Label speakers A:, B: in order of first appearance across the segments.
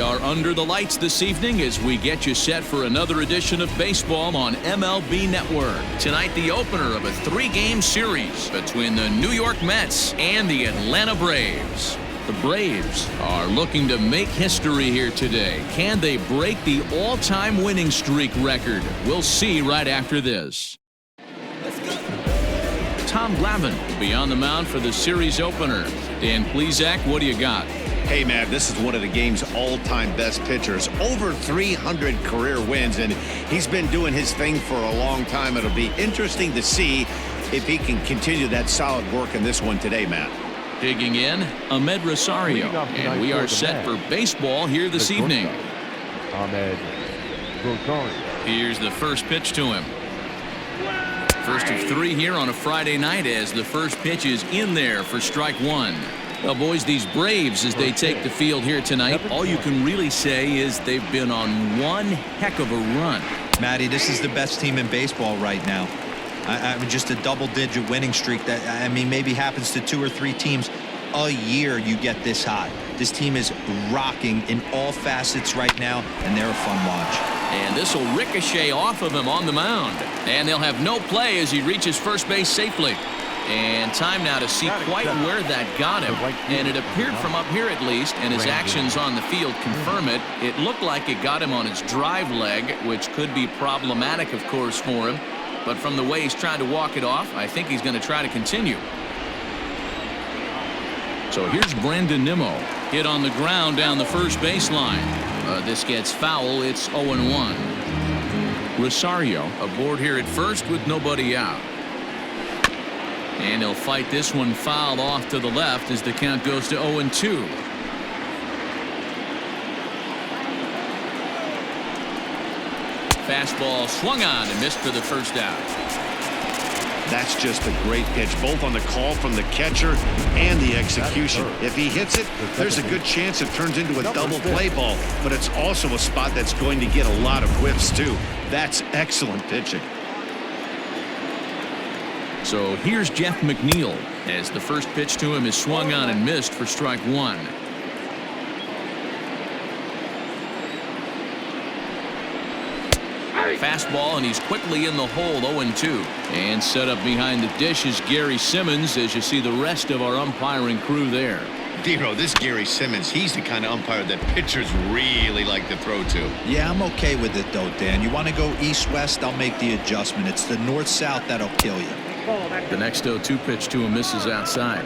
A: are under the lights this evening as we get you set for another edition of baseball on MLB Network. Tonight, the opener of a 3-game series between the New York Mets and the Atlanta Braves. The Braves are looking to make history here today. Can they break the all-time winning streak record? We'll see right after this. Tom Glavine will be on the mound for the series opener. Dan Plesac, what do you got?
B: Hey, man, this is one of the game's all-time best pitchers. Over 300 career wins, and he's been doing his thing for a long time. It'll be interesting to see if he can continue that solid work in this one today, Matt.
A: Digging in, Ahmed Rosario, and we are set for baseball here this evening.
C: Ahmed Rosario.
A: Here's the first pitch to him. First of 3 here on a Friday night as the first pitch is in there for strike one. Well, boys, these Braves, as they take the field here tonight, all you can really say is they've been on one heck of a run.
D: Matty, this is the best team in baseball right now. I mean, just a double-digit winning streak that, I mean, maybe happens to 2 or 3 teams a year you get this hot. This team is rocking in all facets right now, and they're a fun watch.
A: And this will ricochet off of him on the mound. And they'll have no play as he reaches first base safely. And time now to see quite where that got him. And it appeared from up here at least, and his actions on the field confirm it. It looked like it got him on his drive leg, which could be problematic, of course, for him. But from the way he's trying to walk it off, I think he's going to try to continue. So here's Brandon Nimmo. Hit on the ground down the first baseline. This gets foul. It's 0-1. Rosario aboard here at first with nobody out. And he'll fight this one foul off to the left as the count goes to 0-2. Fastball swung on and missed for the first out.
B: That's just a great pitch, both on the call from the catcher and the execution. If he hits it, there's a good chance it turns into a double play ball, but it's also a spot that's going to get a lot of whiffs too. That's excellent pitching.
A: So here's Jeff McNeil as the first pitch to him is swung on and missed for strike one. Fastball, and he's quickly in the hole. 0-2. And set up behind the dish is Gary Simmons as you see the rest of our umpiring crew there.
B: Dino, this Gary Simmons, he's the kind of umpire that pitchers really like to throw to.
D: Yeah, I'm okay with it though, Dan. You want to go east-west, I'll make the adjustment. It's the north-south that'll kill you.
A: The next 0-2 pitch to him misses outside.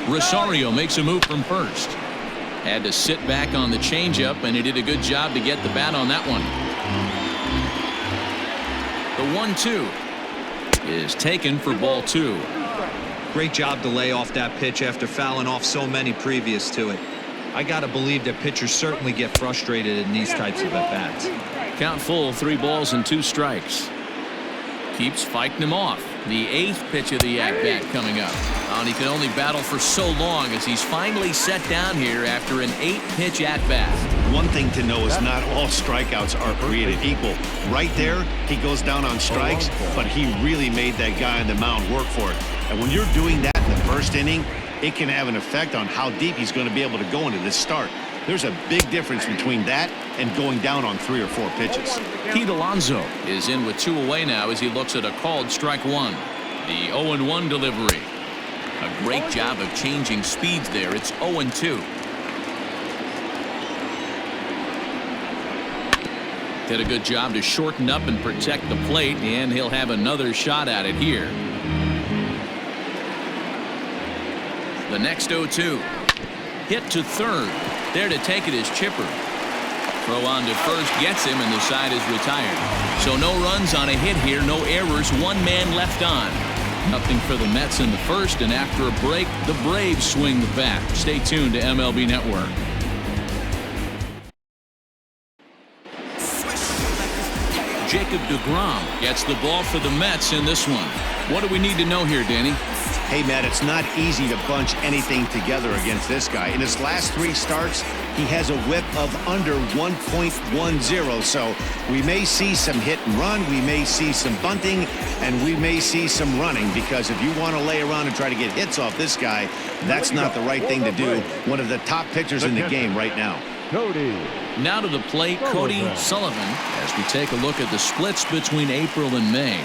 A: Rosario makes a move from first. Had to sit back on the changeup, and he did a good job to get the bat on that one. The 1-2 is taken for ball 2.
D: Great job to lay off that pitch after fouling off so many previous to it. I got to believe that pitchers certainly get frustrated in these types of at-bats.
A: Count full, 3 balls and 2 strikes. Keeps fighting him off. The 8th pitch of the at-bat coming up. And he can only battle for so long as he's finally set down here after an 8-pitch at-bat.
B: One thing to know is not all strikeouts are created equal. Right there, he goes down on strikes, but he really made that guy on the mound work for it. And when you're doing that in the first inning, it can have an effect on how deep he's going to be able to go into this start. There's a big difference between that and going down on 3 or 4 pitches.
A: Pete Alonso is in with 2 away now as he looks at a called strike one. The 0-1 delivery. A great job of changing speeds there. It's 0-2. Did a good job to shorten up and protect the plate, and he'll have another shot at it here. The next 0-2. Hit to third. There to take it is Chipper. Throw on to first gets him, and the side is retired. So no runs on a hit here, no errors, 1 man left on. Nothing for the Mets in the first, and after a break, the Braves swing the bat. Stay tuned to MLB Network. Jacob deGrom gets the ball for the Mets in this one. What do we need to know here, Danny?
B: Hey, Matt, it's not easy to bunch anything together against this guy. In his last 3 starts, he has a whip of under 1.10. So we may see some hit and run, we may see some bunting, and we may see some running, because if you want to lay around and try to get hits off this guy, that's not the right thing to do. One of the top pitchers in the game right now.
C: Cody.
A: Now to the plate, Cody Sullivan, as we take a look at the splits between April and May.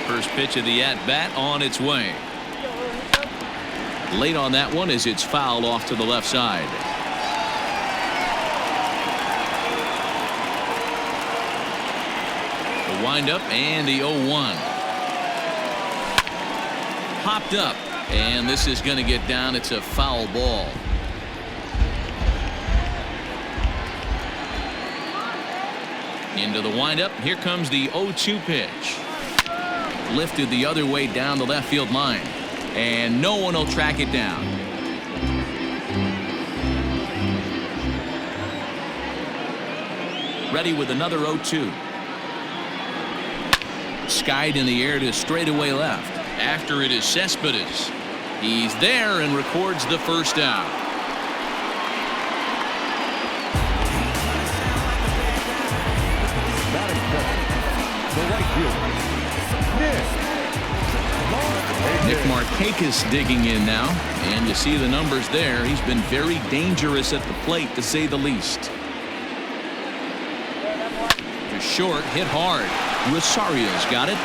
A: First pitch of the at-bat on its way. Late on that one as it's fouled off to the left side. The windup and the 0-1. Popped up, and this is going to get down. It's a foul ball. Into the windup. Here comes the 0-2 pitch. Lifted the other way down the left field line, and no one will track it down. Ready with another 0-2. Skied in the air to straightaway left. After it is Cespedes. He's there and records the first out. Nick Markakis digging in now, and you see the numbers there. He's been very dangerous at the plate, to say the least. To short, hit hard. Rosario's got it.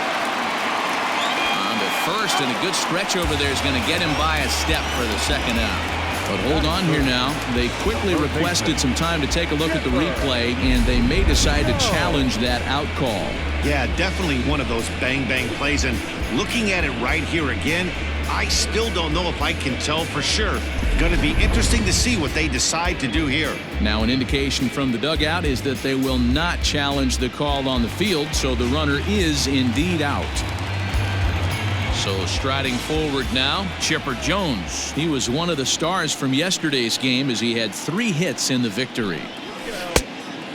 A: On to first, and a good stretch over there is going to get him by a step for the second out. But hold on here now. They quickly requested some time to take a look at the replay, and they may decide to challenge that out call.
B: Yeah, definitely one of those bang-bang plays. And looking at it right here again, I still don't know if I can tell for sure. Going to be interesting to see what they decide to do here.
A: Now, an indication from the dugout is that they will not challenge the call on the field, so the runner is indeed out. So striding forward now, Chipper Jones. He was one of the stars from yesterday's game as he had 3 hits in the victory.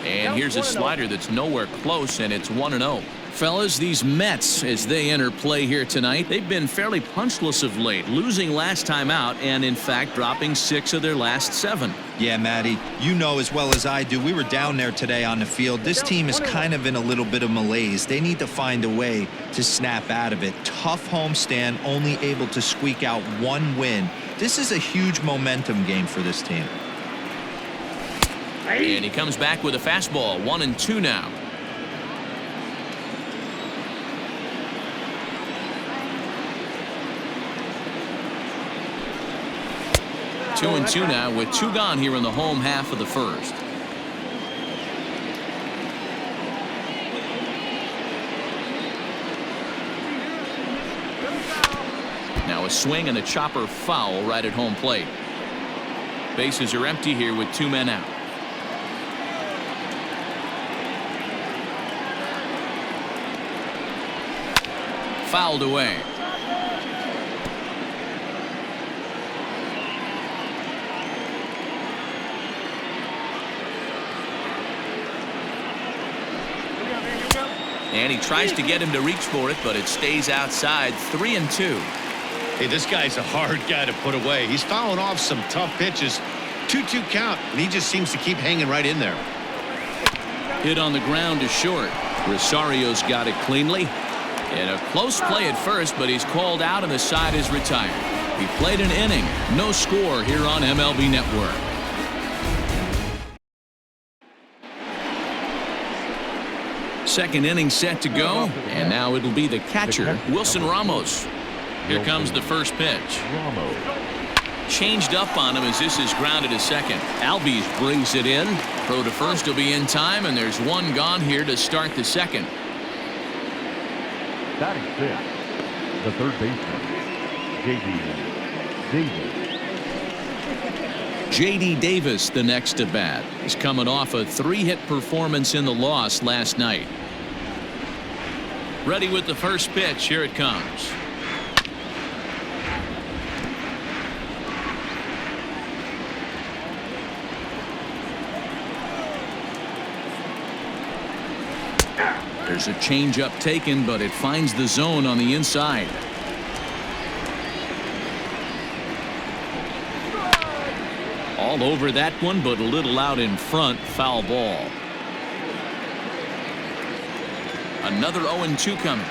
A: And here's a slider that's nowhere close, and it's 1-0. Fellas, these Mets, as they enter play here tonight, they've been fairly punchless of late, losing last time out and, in fact, dropping 6 of their last 7.
D: Yeah, Matty, you know as well as I do, we were down there today on the field. This team is kind of in a little bit of malaise. They need to find a way to snap out of it. Tough homestand, only able to squeak out 1 win. This is a huge momentum game for this team.
A: And he comes back with a fastball, 1-2 now. Two and two now with 2 gone here in the home half of the first. Now a swing and a chopper foul right at home plate. Bases are empty here with 2 men out. Fouled away. And he tries to get him to reach for it, but it stays outside. 3-2.
B: Hey, this guy's a hard guy to put away. He's fouling off some tough pitches. 2-2 count, and he just seems to keep hanging right in there.
A: Hit on the ground to short. Rosario's got it cleanly. And a close play at first, but he's called out and the side is retired. He played an inning. No score here on MLB Network. Second inning set to go, and now it'll be the catcher, Wilson Ramos. Here comes the first pitch. Changed up on him as this is grounded to second. Albies brings it in. Throw to first will be in time, and there's 1 gone here to start the second.
C: Batting 5th, the third baseman, J.D. Davis.
A: J.D. Davis, the next at bat, is coming off a 3-hit performance in the loss last night. Ready with the first pitch. Here it comes. There's a changeup taken, but it finds the zone on the inside. All over that one, but a little out in front. Foul ball. Another 0-2 coming.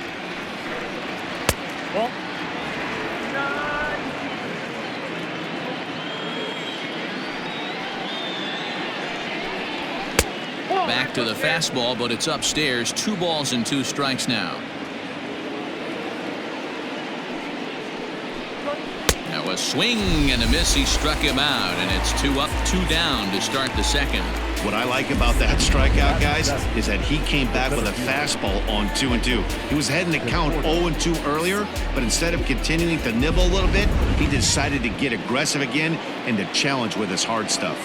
A: Back to the fastball, but it's upstairs. 2 balls and 2 strikes now. Now a swing and a miss. He struck him out, and it's 2 up, 2 down to start the second.
B: What I like about that strikeout, guys, is that he came back with a fastball on 2-2. He was heading to count 0-2 earlier, but instead of continuing to nibble a little bit, he decided to get aggressive again and to challenge with his hard stuff.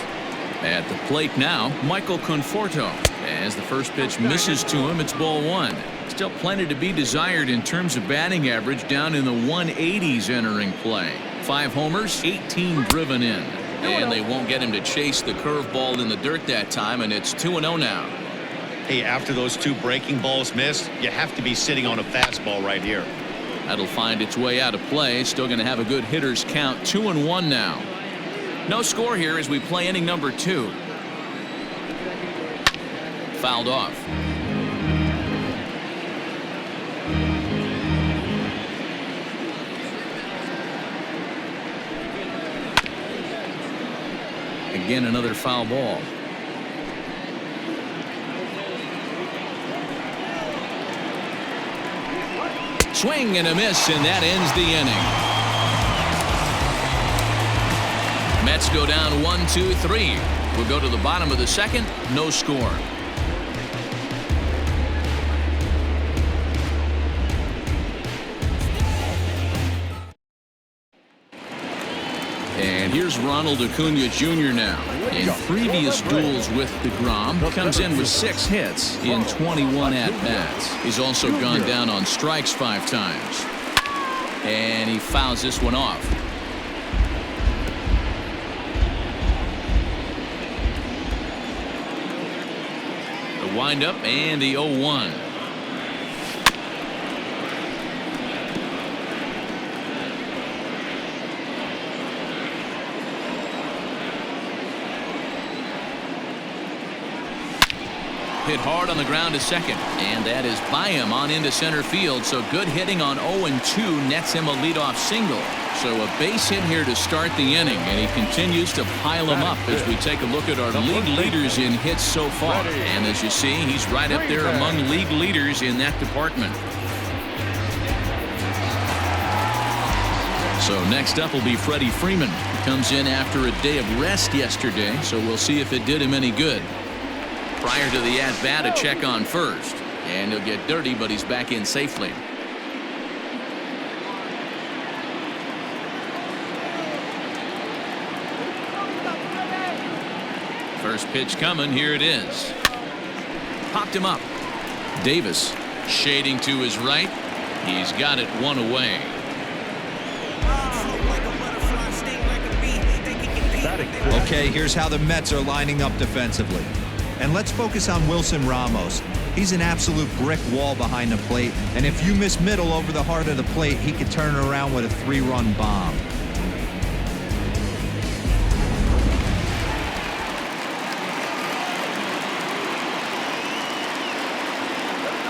A: At the plate now, Michael Conforto. As the first pitch misses to him, it's ball 1. Still plenty to be desired in terms of batting average, down in the 180s entering play. 5 homers, 18 driven in. And they won't get him to chase the curveball in the dirt that time, and it's 2-0 now.
B: Hey, after those 2 breaking balls missed, you have to be sitting on a fastball right here.
A: That'll find its way out of play. Still going to have a good hitter's count. 2-1 now. No score here as we play inning number 2. Fouled off. Again, another foul ball. Swing and a miss, and that ends the inning. Mets go down 1-2-3. We'll go to the bottom of the second. No score. And here's Ronald Acuna Jr. now. In previous duels with DeGrom, comes in with 6 hits in 21 at-bats. He's also gone down on strikes 5 times. And he fouls this one off. The windup and the 0-1. Hit hard on the ground to second, and that is by him on into center field. So good hitting on 0-2 nets him a leadoff single. So a base hit here to start the inning, and he continues to pile them up as we take a look at our league leaders in hits so far. And as you see, he's right up there among league leaders in that department. So next up will be Freddie Freeman. He comes in after a day of rest yesterday, so we'll see if it did him any good. Prior to the at-bat, a check on first. And he'll get dirty, but he's back in safely. First pitch coming. Here it is. Popped him up. Davis shading to his right. He's got it 1 away.
D: Okay, here's how the Mets are lining up defensively. And let's focus on Wilson Ramos. He's an absolute brick wall behind the plate, and if you miss middle over the heart of the plate, he could turn it around with a 3-run bomb.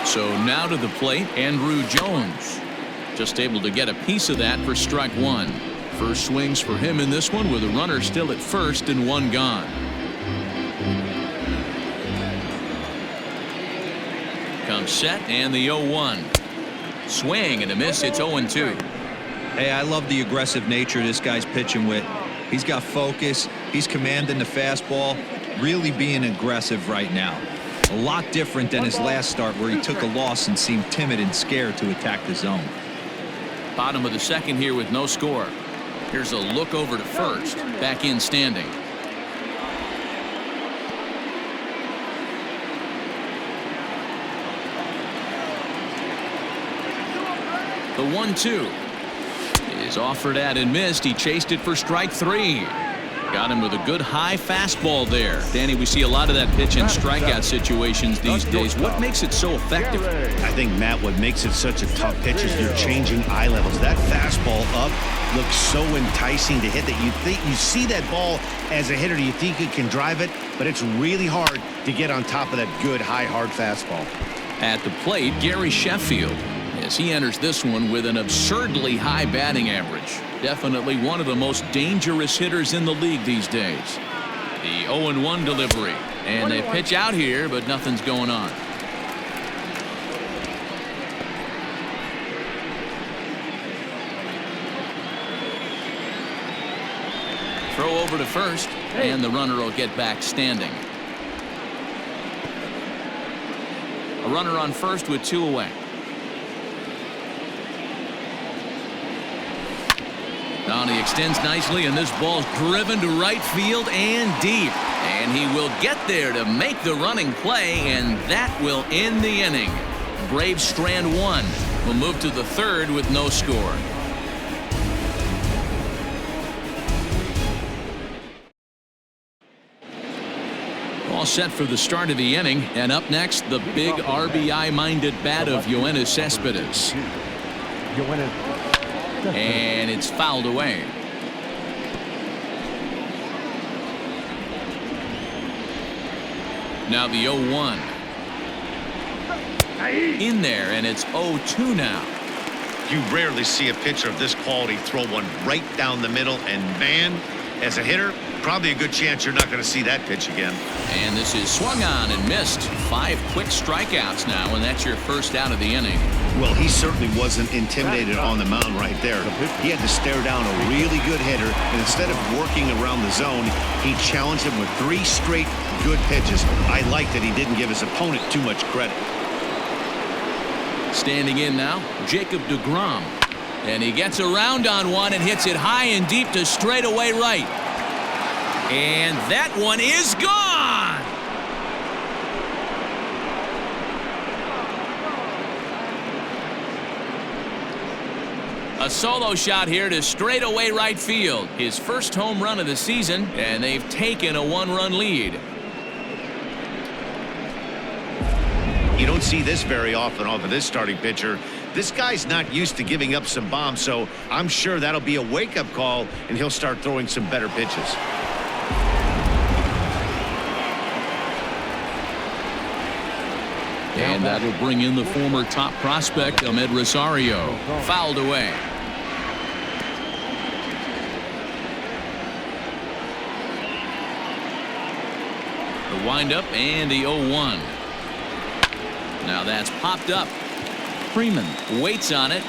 A: So now to the plate, Andrew Jones. Just able to get a piece of that for strike 1. First swings for him in this one with a runner still at first and 1 gone. Comes set and the 0-1. Swing and a miss. It's 0-2.
D: Hey, I love the aggressive nature this guy's pitching with. He's got focus. He's commanding the fastball. Really being aggressive right now. A lot different than his last start where he took a loss and seemed timid and scared to attack the zone.
A: Bottom of the second here with no score. Here's a look over to first. Back in standing. The 1-2 is offered at and missed. He chased it for strike 3. Got him with a good high fastball there. Danny, we see a lot of that pitch in strikeout situations these days. What makes it so effective?
B: I think, Matt, what makes it such a tough pitch is you're changing eye levels. That fastball up looks so enticing to hit that you see that ball as a hitter, you think you can drive it, but it's really hard to get on top of that good high hard fastball.
A: At the plate, Gary Sheffield, as he enters this one with an absurdly high batting average. Definitely one of the most dangerous hitters in the league these days. The 0-1 delivery, and they pitch out here, but nothing's going on. Throw over to first, and the runner will get back standing. A runner on first with 2 away. Now he extends nicely, and this ball's driven to right field and deep. And he will get there to make the running play, and that will end the inning. Braves strand 1. Will move to the third with no score. All set for the start of the inning, and up next, the big RBI-minded bat of Yoenis Cespedes. And it's fouled away. Now the 0-1. In there, and it's 0-2 now.
B: You rarely see a pitcher of this quality throw one right down the middle, and man, as a hitter, probably a good chance you're not going to see that pitch again.
A: And this is swung on and missed. 5 quick strikeouts now, and that's your first out of the inning.
B: Well, he certainly wasn't intimidated on the mound right there. He had to stare down a really good hitter, and instead of working around the zone, he challenged him with 3 straight good pitches. I like that he didn't give his opponent too much credit.
A: Standing in now, Jacob deGrom. And he gets around on one and hits it high and deep to straightaway right. And that one is gone. A solo shot here to straightaway right field. His first home run of the season, and they've taken a 1-run lead.
B: You don't see this very often off of this starting pitcher. This guy's not used to giving up some bombs, so I'm sure that'll be a wake-up call, and he'll start throwing some better pitches.
A: And that'll bring in the former top prospect, Ahmed Rosario. Fouled away. The windup and the 0-1. Now that's popped up. Freeman waits on it.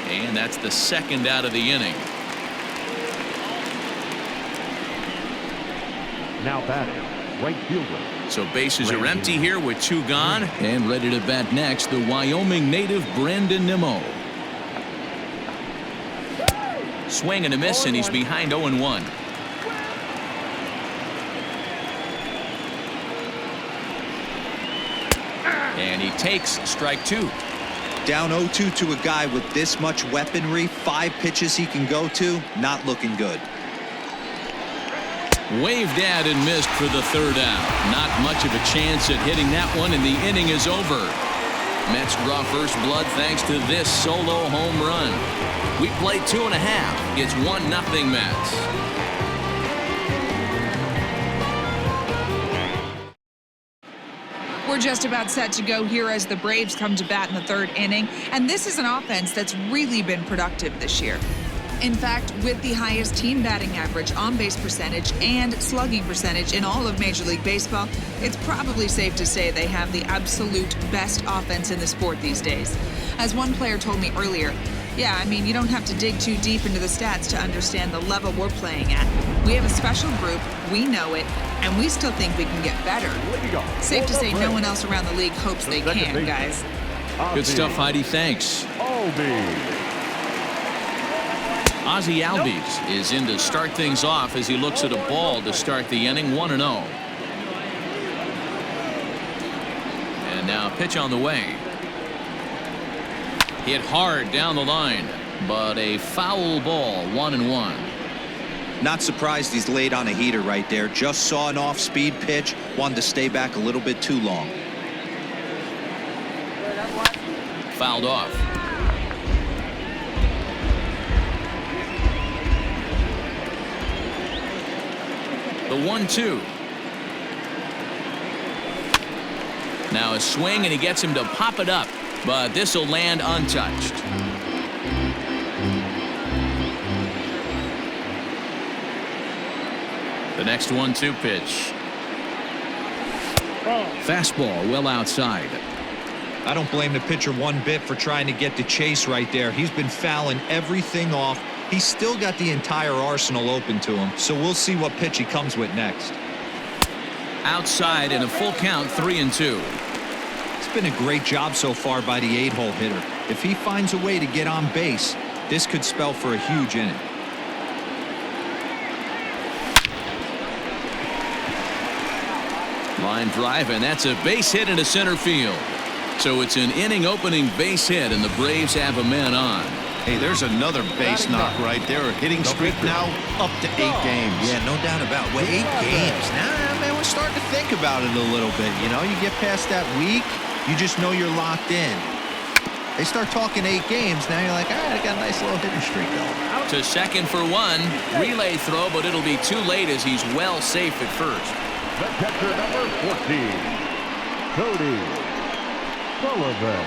A: And that's the second out of the inning.
C: Now batting, right fielder.
A: So bases are empty here with 2 gone. And ready to bat next, the Wyoming native Brandon Nimmo. Swing and a miss, and he's behind 0-1. And he takes strike 2.
D: Down 0-2 to a guy with this much weaponry, 5 pitches he can go to, not looking good.
A: Waved at and missed for the third out. Not much of a chance at hitting that one, and the inning is over. Mets draw first blood thanks to this solo home run. We play 2.5. It's 1-0 Mets.
E: We're just about set to go here as the Braves come to bat in the 3rd inning, and this is an offense that's really been productive this year. In fact, with the highest team batting average, on-base percentage, and slugging percentage in all of Major League Baseball, it's probably safe to say they have the absolute best offense in the sport these days. As one player told me earlier, yeah, I mean, you don't have to dig too deep into the stats to understand the level we're playing at. We have a special group, we know it, and we still think we can get better. Safe to say no one else around the league hopes they can, guys.
A: Good stuff, Heidi. Thanks. Ozzie Albies is in to start things off as he looks at a ball to start the inning. 1-0. And now pitch on the way. Hit hard down the line, but a foul ball. 1-1.
D: Not surprised he's laid on a heater right there. Just saw an off-speed pitch, wanted to stay back a little bit too long.
A: Fouled off. The 1-2. Now a swing, and he gets him to pop it up, but this will land untouched. The next 1-2 pitch. Fastball well outside.
D: I don't blame the pitcher one bit for trying to get the chase right there. He's been fouling everything off. He's still got the entire arsenal open to him, so we'll see what pitch he comes with next.
A: Outside in a full count, 3-2.
D: It's been a great job so far by the 8-hole hitter. If he finds a way to get on base, this could spell for a huge inning.
A: Line drive, and that's a base hit into center field. So it's an inning opening base hit, and the Braves have a man on.
B: Hey, there's another base knock right there. A hitting streak now up to 8 games.
D: Yeah, no doubt about it. Well, 8 games. Now, man, we're starting to think about it a little bit. You know, you get past that week, you just know you're locked in. They start talking 8 games, now you're like, all right, I got a nice little hitting streak going.
A: To second for one. Relay throw, but it'll be too late as he's well safe at first.
C: The catcher, number 14, Cody Sullivan.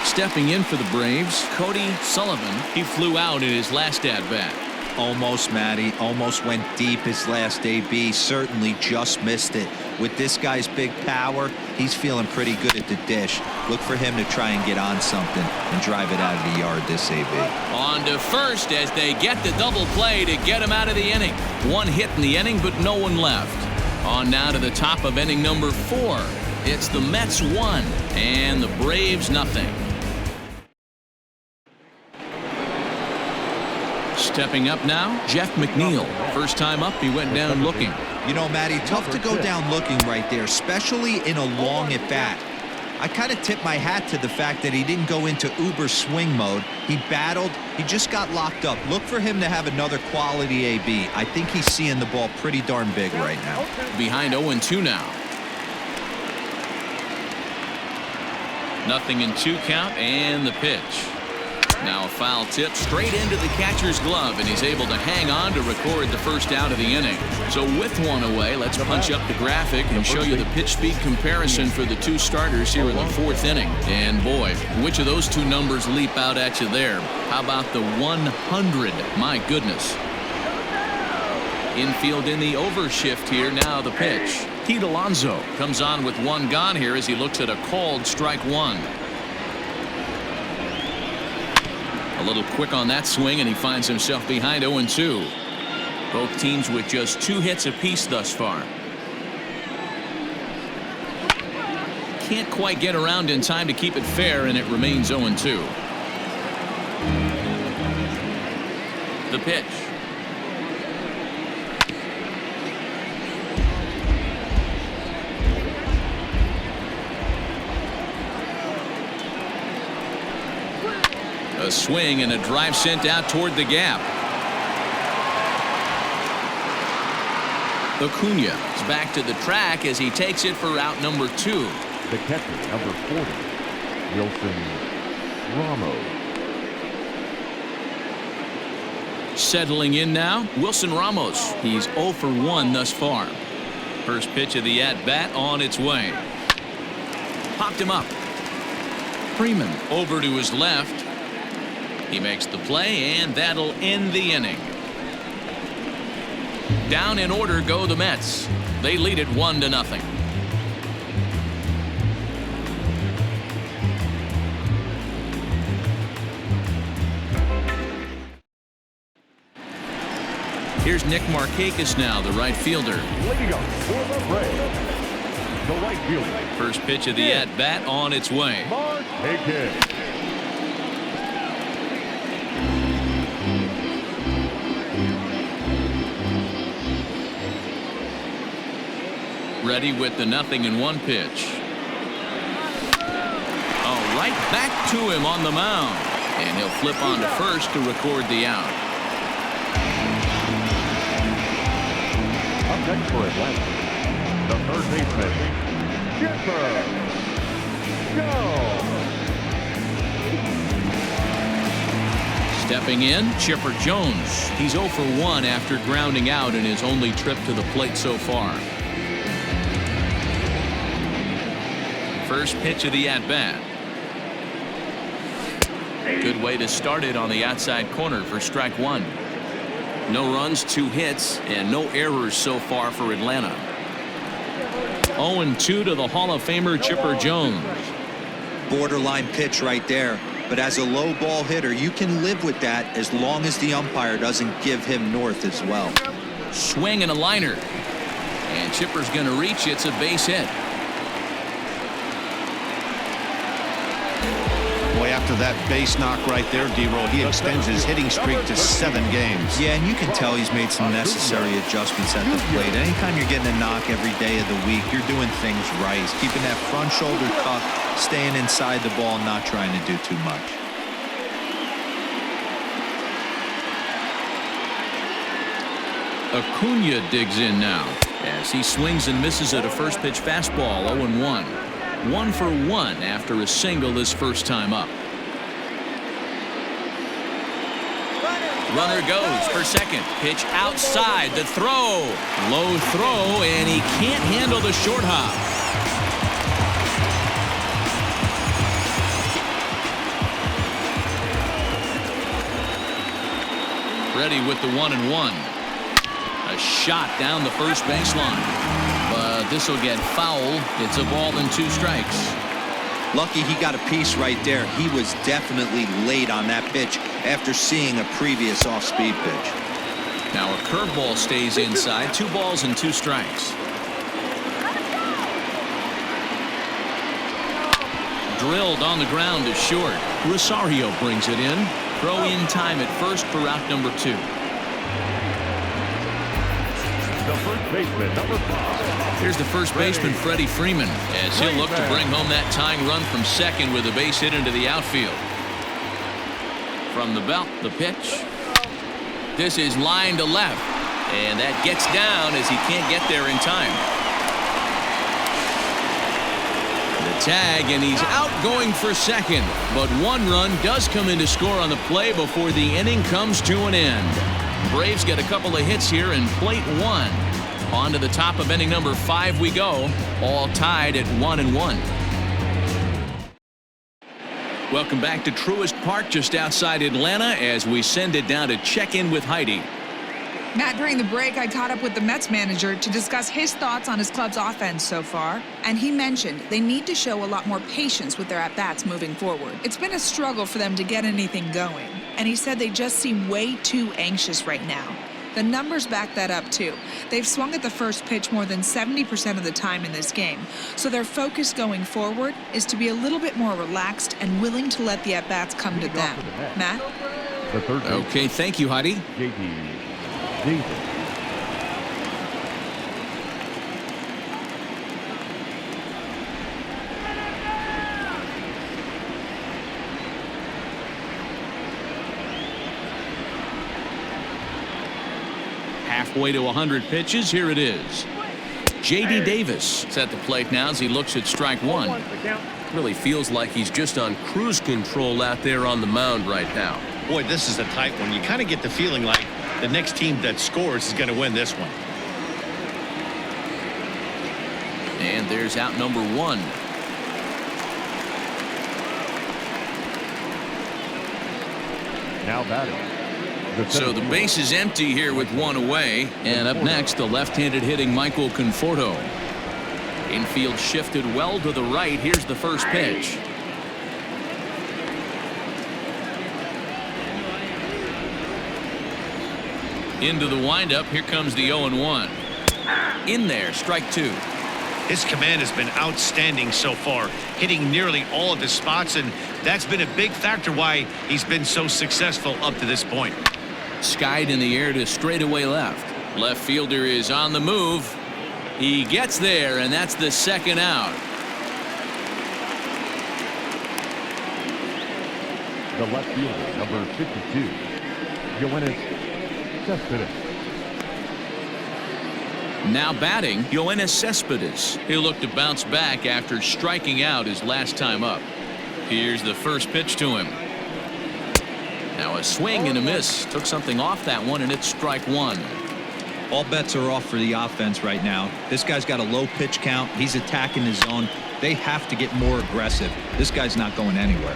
A: Stepping in for the Braves, Cody Sullivan. He flew out in his last at-bat.
D: Almost, Matty. Almost went deep his last AB. Certainly just missed it. With this guy's big power, he's feeling pretty good at the dish. Look for him to try and get on something and drive it out of the yard this AB.
A: On to first as they get the double play to get him out of the inning. One hit in the inning, but no one left. On now to the top of inning number 4. It's the Mets 1 and the Braves nothing. Stepping up now, Jeff McNeil. First time up, he went down looking.
D: You know, Matty, tough to go down looking right there, especially in a long at-bat. I kind of tip my hat to the fact that he didn't go into uber swing mode. He battled. He just got locked up. Look for him to have another quality AB. I think he's seeing the ball pretty darn big right now.
A: Behind 0-2 now. 0-2 count and the pitch. Now a foul tip straight into the catcher's glove, and he's able to hang on to record the first out of the inning. So with one away, let's punch up the graphic and show you the pitch speed comparison for the 2 starters here in the 4th inning. And boy, which of those 2 numbers leap out at you there? How about the 100? My goodness. Infield in the overshift here. Now the pitch. Pete Alonso comes on with 1 gone here as he looks at a called strike 1. A little quick on that swing, and he finds himself behind 0-2. Both teams with just 2 hits apiece thus far. Can't quite get around in time to keep it fair, and it remains 0-2. The pitch. A swing and a drive sent out toward the gap. Acuna is back to the track as he takes it for out number 2.
C: The catcher, number 40, Wilson Ramos.
A: Settling in now, Wilson Ramos. He's 0 for 1 thus far. First pitch of the at-bat on its way. Popped him up. Freeman over to his left. He makes the play, and that'll end the inning. Down in order go the Mets. They lead it 1-0. Here's Nick Markakis now, the right fielder.
C: Leading up for the Braves, the right fielder.
A: First pitch of the at-bat on its way.
C: Markakis.
A: Ready with the 0-1 pitch. Oh, right back to him on the mound. And he'll flip on to first to record the out.
C: Next for Atlanta, the third baseman, Chipper Jones.
A: Stepping in, Chipper Jones. He's 0 for 1 after grounding out in his only trip to the plate so far. First pitch of the at-bat. Good way to start it on the outside corner for strike one. No runs, 2 hits, and no errors so far for Atlanta. 0-2 to the Hall of Famer Chipper Jones.
D: Borderline pitch right there. But as a low ball hitter, you can live with that as long as the umpire doesn't give him north as well.
A: Swing and a liner. And Chipper's going to reach. It's a base hit.
B: Boy, after that base knock right there, D-Roll, he extends his hitting streak to 7 games.
D: Yeah, and you can tell he's made some necessary adjustments at the plate. Anytime you're getting a knock every day of the week, you're doing things right. He's keeping that front shoulder tucked, staying inside the ball, not trying to do too much.
A: Acuna digs in now as he swings and misses at a first pitch fastball. 0-1. 1 for 1 after a single his first time up. Runner goes for second. Pitch outside. The throw. Low throw, and he can't handle the short hop. Ready with the 1-1. A shot down the first baseline. But this will get foul. It's a ball and 2 strikes.
D: Lucky he got a piece right there. He was definitely late on that pitch after seeing a previous off-speed pitch.
A: Now a curveball stays inside. 2 balls and 2 strikes. Drilled on the ground to short. Rosario brings it in. Throw in time at first for out number 2.
C: The first baseman, number 5.
A: Here's the first baseman, Freddie Freeman, as he'll look to bring home that tying run from second with a base hit into the outfield. From the belt, the pitch. This is line to left, and that gets down as he can't get there in time. The tag, and he's out going for second, but 1 run does come in to score on the play before the inning comes to an end. Braves get a couple of hits here in plate 1. On to the top of inning number 5 we go, all tied at 1-1. Welcome back to Truist Park just outside Atlanta as we send it down to check in with Heidi.
E: Matt, during the break, I caught up with the Mets manager to discuss his thoughts on his club's offense so far, and he mentioned they need to show a lot more patience with their at-bats moving forward. It's been a struggle for them to get anything going, and he said they just seem way too anxious right now. The numbers back that up, too. They've swung at the first pitch more than 70% of the time in this game, so their focus going forward is to be a little bit more relaxed and willing to let the at-bats come to them. Matt?
A: Okay, thank you, Heidi. Halfway to 100 pitches. Here it is. J.D. Davis is at the plate now as he looks at strike 1.
F: Really feels like he's just on cruise control out there on the mound right now.
B: Boy, this is a tight one. You kind of get the feeling like the next team that scores is going to win this one.
A: And there's out number 1.
C: Now batting.
A: So the base is empty here with 1 away. And up next, the left-handed hitting Michael Conforto. Infield shifted well to the right. Here's the first pitch. Into the windup. Here comes the 0-1. In there, strike 2.
B: His command has been outstanding so far, hitting nearly all of his spots, and that's been a big factor why he's been so successful up to this point.
A: Skied in the air to straightaway left. Left fielder is on the move. He gets there, and that's the second out.
C: The left fielder, number 52, Yoenis Cespedes.
A: Now batting, Yoenis Cespedes. He'll look to bounce back after striking out his last time up. Here's the first pitch to him. Now a swing and a miss. Took something off that one, and it's strike one.
D: All bets are off for the offense right now. This guy's got a low pitch count. He's attacking his zone. They have to get more aggressive. This guy's not going anywhere.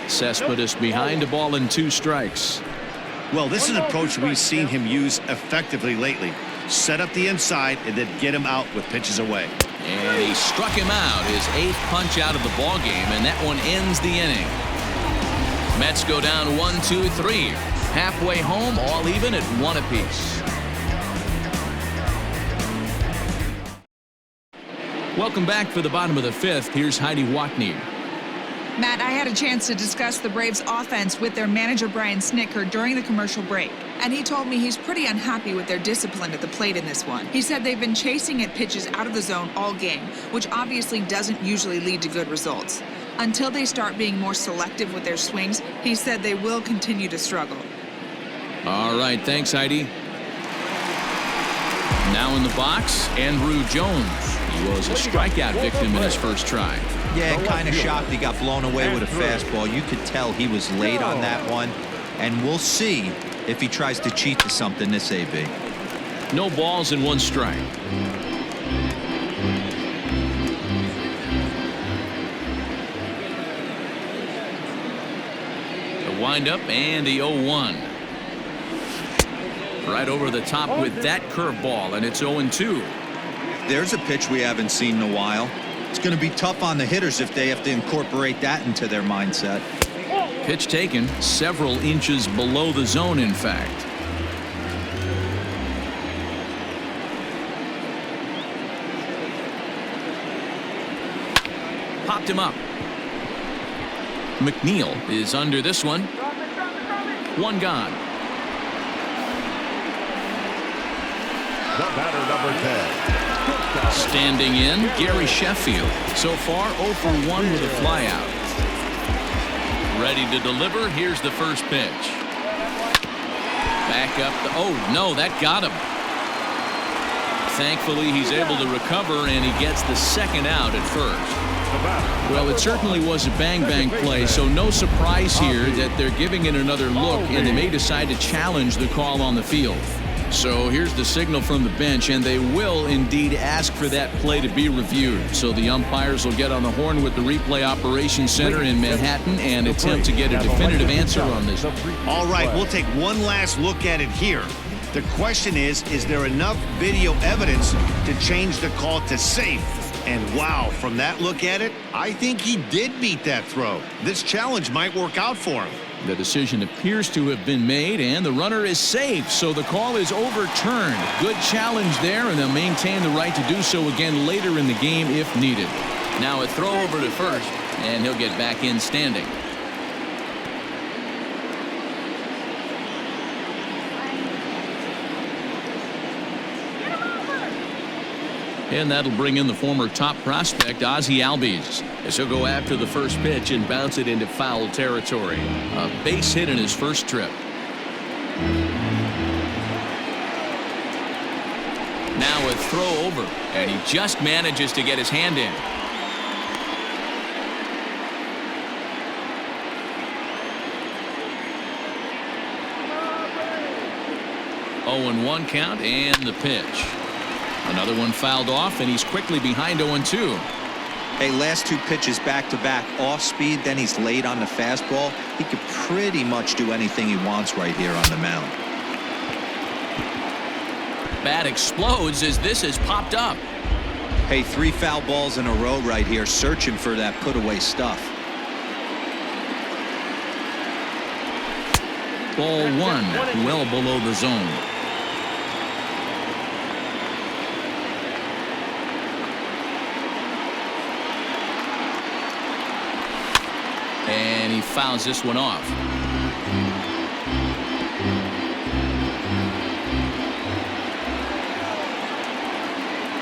A: Cespedes behind a ball and 2 strikes.
B: Well, this is an approach we've seen him use effectively lately. Set up the inside and then get him out with pitches away.
A: And he struck him out, his 8th punch out of the ball game, and that one ends the inning. Mets go down 1-2-3. Halfway home, all even at 1 apiece. Welcome back for the bottom of the 5th. Here's Heidi Watney.
E: Matt, I had a chance to discuss the Braves offense with their manager Brian Snitker during the commercial break, and he told me he's pretty unhappy with their discipline at the plate in this one. He said they've been chasing at pitches out of the zone all game, which obviously doesn't usually lead to good results. Until they start being more selective with their swings, he said they will continue to struggle.
A: All right, thanks, Heidi. Now in the box, Andrew Jones. He was a strikeout victim in his first try.
D: Yeah, kind of shocked he got blown away with a fastball. You could tell he was late on that one. And we'll see if he tries to cheat to something this AB.
A: No balls and 1 strike. The windup and the 0-1. Right over the top with that curveball, and it's 0-2.
D: There's a pitch we haven't seen in a while. It's going to be tough on the hitters if they have to incorporate that into their mindset.
A: Pitch taken several inches below the zone, in fact. Popped him up. McNeil is under this one. 1 gone.
C: The batter, number 10.
A: Standing in, Gary Sheffield. So far, 0 for 1 with a flyout. Ready to deliver. Here's the first pitch. Back up. Oh, no, that got him. Thankfully, he's able to recover, and he gets the second out at first. Well, it certainly was a bang-bang play, so no surprise here that they're giving it another look, and they may decide to challenge the call on the field. So here's the signal from the bench, and they will indeed ask for that play to be reviewed. So the umpires will get on the horn with the replay operations center in Manhattan and attempt to get a definitive answer on this.
B: All right, we'll take one last look at it here. The question is there enough video evidence to change the call to safe? And wow, from that look at it, I think he did beat that throw. This challenge might work out for him.
A: The decision appears to have been made, and the runner is safe, so the call is overturned. Good challenge there, and they'll maintain the right to do so again later in the game if needed. Now a throw over to first, and he'll get back in standing. And that'll bring in the former top prospect, Ozzie Albies, as he'll go after the first pitch and bounce it into foul territory. A base hit in his first trip. Now a throw over, and he just manages to get his hand in. Oh, and 1 count, and the pitch. Another one fouled off, and he's quickly behind 0-2.
D: Hey, last 2 pitches back-to-back off speed, then he's late on the fastball. He could pretty much do anything he wants right here on the mound.
A: Bat explodes as this is popped up.
D: Hey, 3 foul balls in a row right here, searching for that put-away stuff.
A: Ball 1, well below the zone. And he fouls this one off.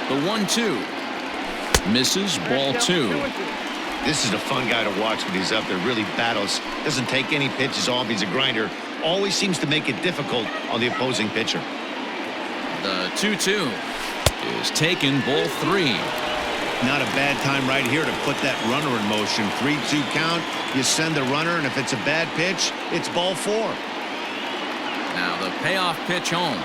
A: The 1-2 misses, ball 2.
B: This is a fun guy to watch when he's up there. Really battles. Doesn't take any pitches off. He's a grinder. Always seems to make it difficult on the opposing pitcher.
A: The 2-2 is taken, ball 3.
B: Not a bad time right here to put that runner in motion. 3-2 count. You send the runner, and if it's a bad pitch, it's ball 4.
A: Now the payoff pitch home.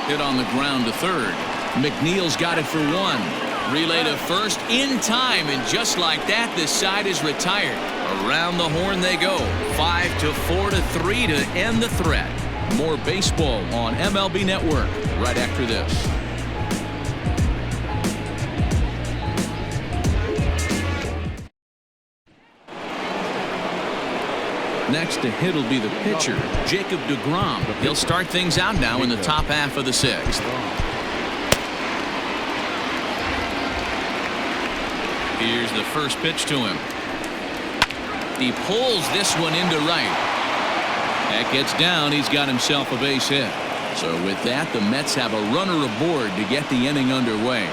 A: Hit on the ground to third. McNeil's got it for 1. Relay to first in time, and just like that, this side is retired. Around the horn they go. 5-4 to 3 to end the threat. More baseball on MLB Network right after this. Next to hit will be the pitcher, Jacob deGrom. He'll start things out now in the top half of the 6th. Here's the first pitch to him. He pulls this one into right. That gets down. He's got himself a base hit. So with that, the Mets have a runner aboard to get the inning underway.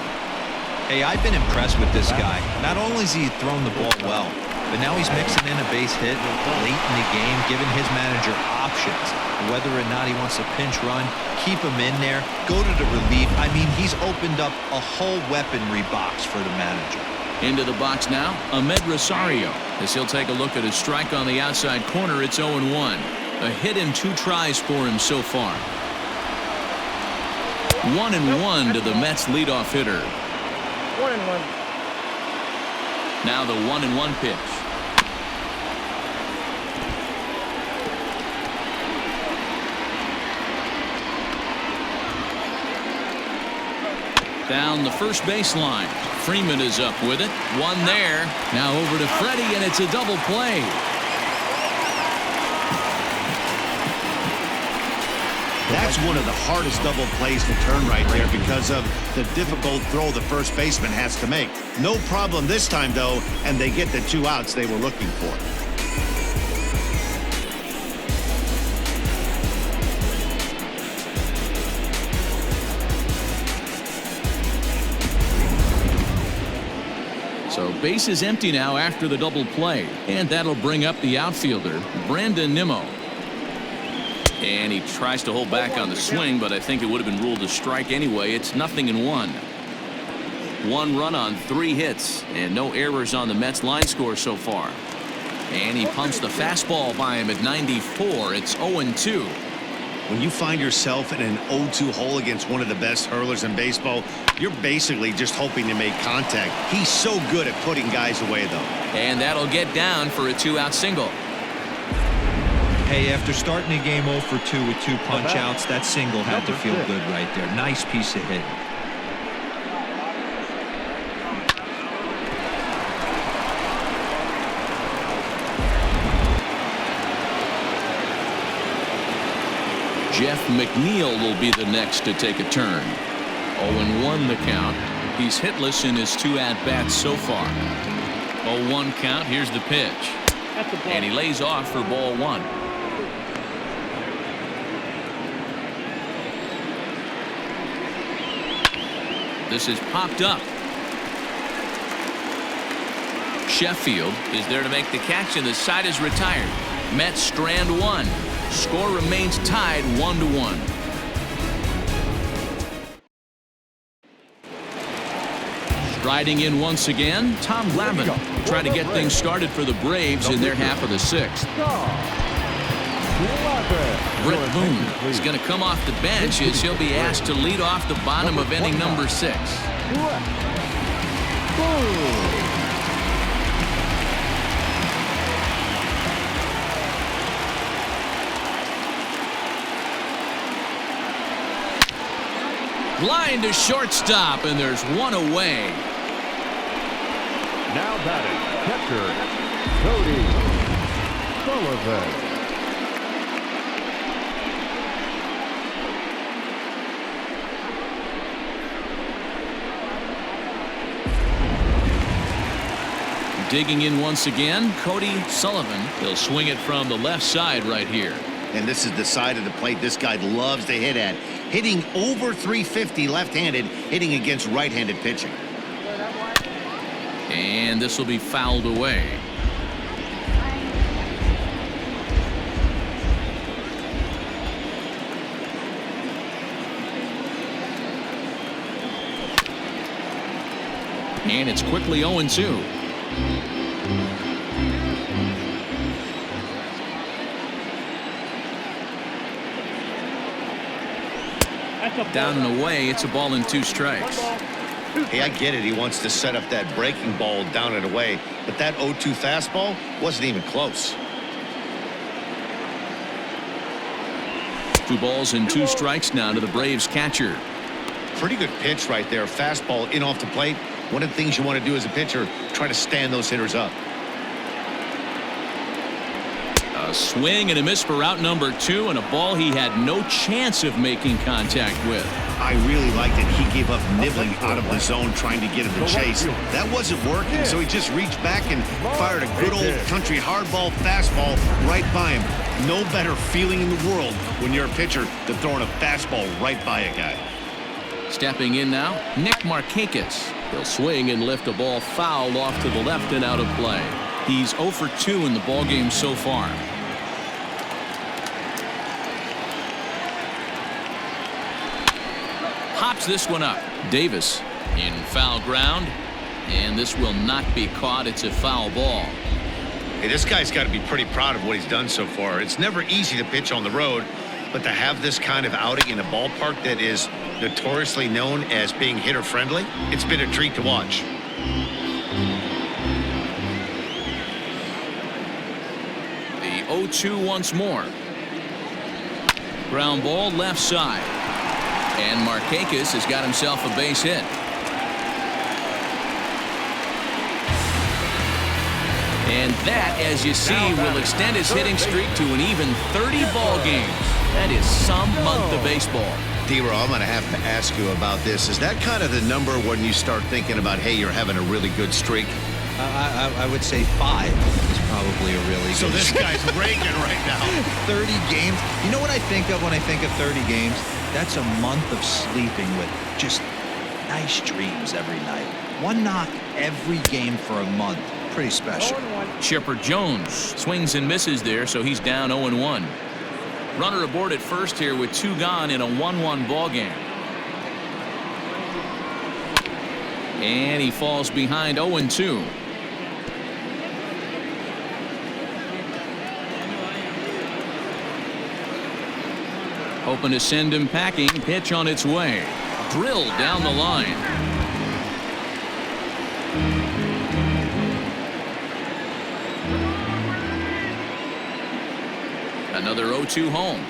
D: Hey, I've been impressed with this guy. Not only has he thrown the ball well, but now he's mixing in a base hit late in the game, giving his manager options. Whether or not he wants to pinch run, keep him in there, go to the relief. I mean, he's opened up a whole weaponry box for the manager.
A: Into the box now, Ahmed Rosario. As he'll take a look at his strike on the outside corner, it's 0-1. A hit in 2 tries for him so far. 1-1 to the Mets leadoff hitter.
G: 1-1.
A: Now the 1-1 pitch. Down the first baseline. Freeman is up with it. 1 there. Now over to Freddie, and it's a double play.
B: That's one of the hardest double plays to turn right there because of the difficult throw the first baseman has to make. No problem this time, though, and they get the 2 outs they were looking for.
A: So base is empty now after the double play, and that'll bring up the outfielder, Brandon Nimmo. And he tries to hold back on the swing, but I think it would have been ruled a strike anyway. It's 0-1. 1 run on 3 hits, and no errors on the Mets line score so far. And he pumps the fastball by him at 94. It's 0-2.
B: When you find yourself in an 0-2 hole against one of the best hurlers in baseball, you're basically just hoping to make contact. He's so good at putting guys away, though.
A: And that'll get down for a 2-out single.
D: Hey, after starting the game 0-2 with 2 punch-outs, that single had to feel good right there. Nice piece of hitting.
A: Jeff McNeil will be the next to take a turn. 0-1 the count. He's hitless in his 2 at-bats so far. 0-1 count. Here's the pitch. And he lays off for ball 1. This is popped up. Sheffield is there to make the catch, and the side is retired. Mets strand 1. Score remains tied 1-1. Striding in once again, Tom Glavine trying to get things started for the Braves in their half of the 6th. Brett Boone is going to come off the bench as he'll be asked to lead off the bottom of inning number 6. Line to shortstop, and there's 1 away.
C: Now batting, catcher, Cody Sullivan.
A: Digging in once again, Cody Sullivan. He'll swing it from the left side right here.
B: And this is the side of the plate this guy loves to hit at. Hitting over 350 left-handed, hitting against right-handed pitching.
A: And this will be fouled away. And it's quickly 0-2. Down and away, it's a ball and 2 strikes.
B: Hey, I get it. He wants to set up that breaking ball down and away, but that 0-2 fastball wasn't even close.
A: 2 balls and 2 strikes now to the Braves catcher.
B: Pretty good pitch right there. Fastball in off the plate. One of the things you want to do as a pitcher, try to stand those hitters up.
A: A swing and a miss for out number 2, and a ball he had no chance of making contact with.
B: I really liked it. He gave up nibbling out of the zone trying to get him to chase. That wasn't working, so he just reached back and fired a good old country hardball fastball right by him. No better feeling in the world when you're a pitcher than throwing a fastball right by a guy.
A: Stepping in now, Nick Markakis. He'll swing and lift a ball foul off to the left and out of play. He's 0 for 2 in the ballgame so far. Hops this one up. Davis in foul ground, and this will not be caught. It's a foul ball.
B: Hey, this guy's got to be pretty proud of what he's done so far. It's never easy to pitch on the road, but to have this kind of outing in a ballpark that is notoriously known as being hitter friendly, it's been a treat to watch.
A: The 0-2 once more. Ground ball left side. And Markakis has got himself a base hit. And that, as you see, will extend his hitting streak to an even 30 ball games. That is some month of baseball.
B: D-Row, I'm going to have to ask you about this. Is that kind of the number when you start thinking about, hey, you're having a really good streak?
D: I would say 5 is probably a really good.
B: So this guy's raking right now.
D: 30 games. You know what I think of when I think of 30 games? That's a month of sleeping with just nice dreams every night. 1 knock every game for a month. Pretty special.
A: Chipper Jones swings and misses there, so he's down 0-1. Runner aboard at first here with 2 gone in a 1-1 ball game. And he falls behind 0-2. Hoping to send him packing. Pitch on its way. Drilled down the line. Another 0-2 home.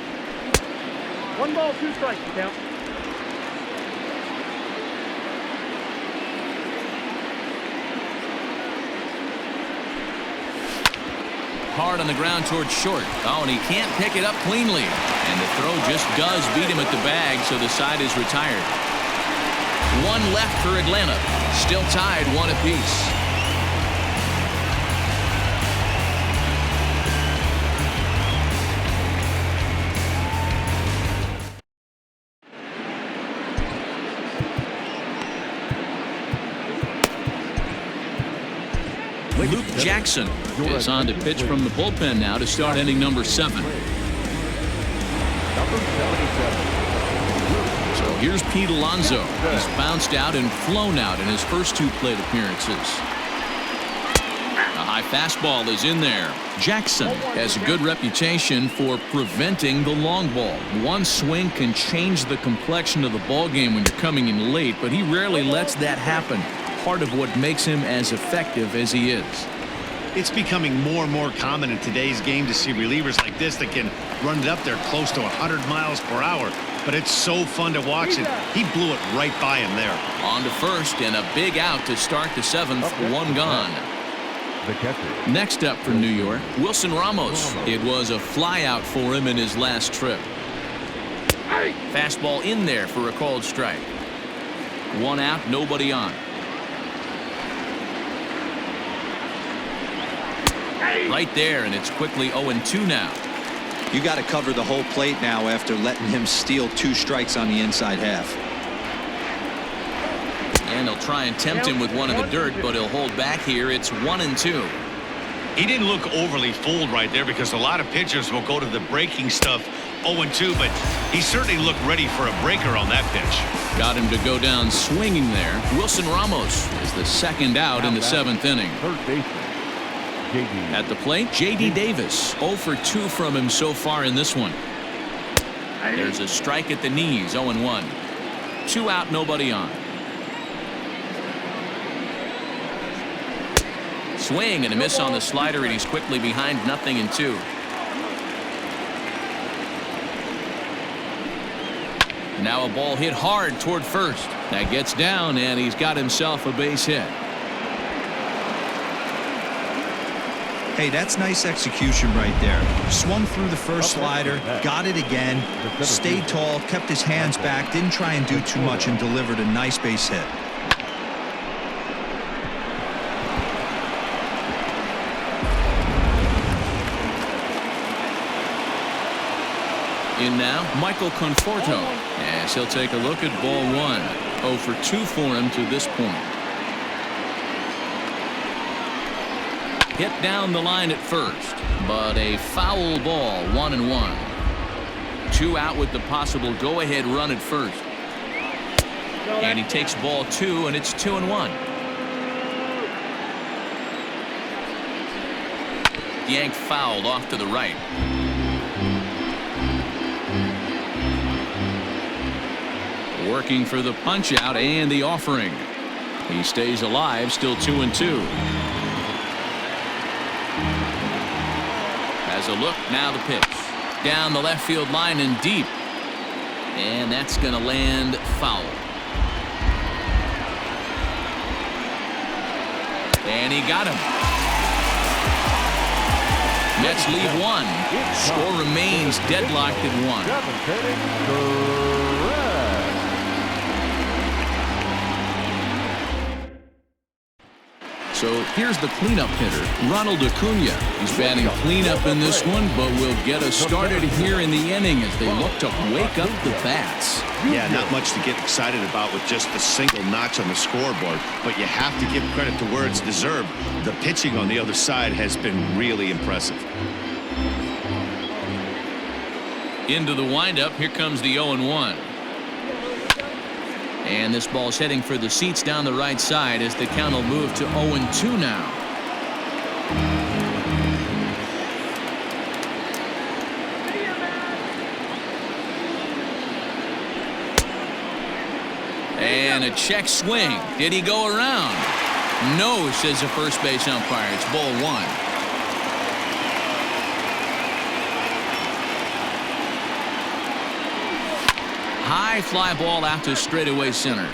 G: 1 ball, 2 strikes, count.
A: Hard on the ground towards short. Oh, and he can't pick it up cleanly. And the throw just does beat him at the bag, so the side is retired. 1 left for Atlanta. Still tied 1 apiece. Luke Jackson is on to pitch from the bullpen now to start inning number 7. So here's Pete Alonso. He's bounced out and flown out in his first 2 plate appearances. A high fastball is in there. Jackson has a good reputation for preventing the long ball. 1 swing can change the complexion of the ball game when you're coming in late, but he rarely lets that happen. Part of what makes him as effective as he is.
B: It's becoming more and more common in today's game to see relievers like this that can run it up there close to 100 miles per hour. But it's so fun to watch it. He blew it right by him there.
A: On to first and a big out to start the 7th. 1 gone. Next up for New York, Wilson Ramos. It was a fly out for him in his last trip. Fastball in there for a called strike. 1 out, nobody on. Right there, and it's quickly 0-2 now.
D: You got to cover the whole plate now after letting him steal 2 strikes on the inside half.
A: And he'll try and tempt him with one in the dirt, but he'll hold back here. It's 1-2.
B: He didn't look overly fooled right there because a lot of pitchers will go to the breaking stuff 0-2, but he certainly looked ready for a breaker on that pitch.
A: Got him to go down swinging there. Wilson Ramos is the second out in the 7th inning.
C: Third baseman, J.D.
A: At the plate, J.D. Davis. 0 for 2 from him so far in this one. There's a strike at the knees, 0-1. 2 out, nobody on. Swing and a miss on the slider, and he's quickly behind 0-2. Now a ball hit hard toward first. That gets down, and he's got himself a base hit.
D: Hey, that's nice execution right there. Swung through the first slider, got it again, stayed tall, kept his hands back, didn't try and do too much, and delivered a nice base hit.
A: In now, Michael Conforto, as he'll take a look at ball 1. 0 for 2 for him to this point. Hit down the line at first, but a foul ball, 1-1. 2 out with the possible go-ahead run at first. And he takes ball 2, and it's 2-1. Yanked fouled off to the right. Working for the punch out and the offering. He stays alive, still 2-2. As a look, now the pitch. Down the left field line and deep. And that's going to land foul. And he got him. Mets lead 1. Score remains deadlocked at 1. So here's the cleanup hitter, Ronald Acuna. He's batting cleanup in this one, but will get us started here in the inning as they look to wake up the bats.
B: Yeah, not much to get excited about with just a single notch on the scoreboard, but you have to give credit to where it's deserved. The pitching on the other side has been really impressive.
A: Into the windup, here comes the 0-1. And this ball's heading for the seats down the right side as the count will move to 0-2 now. And a check swing. Did he go around? No, says the first base umpire. It's ball 1. High fly ball out to straightaway center.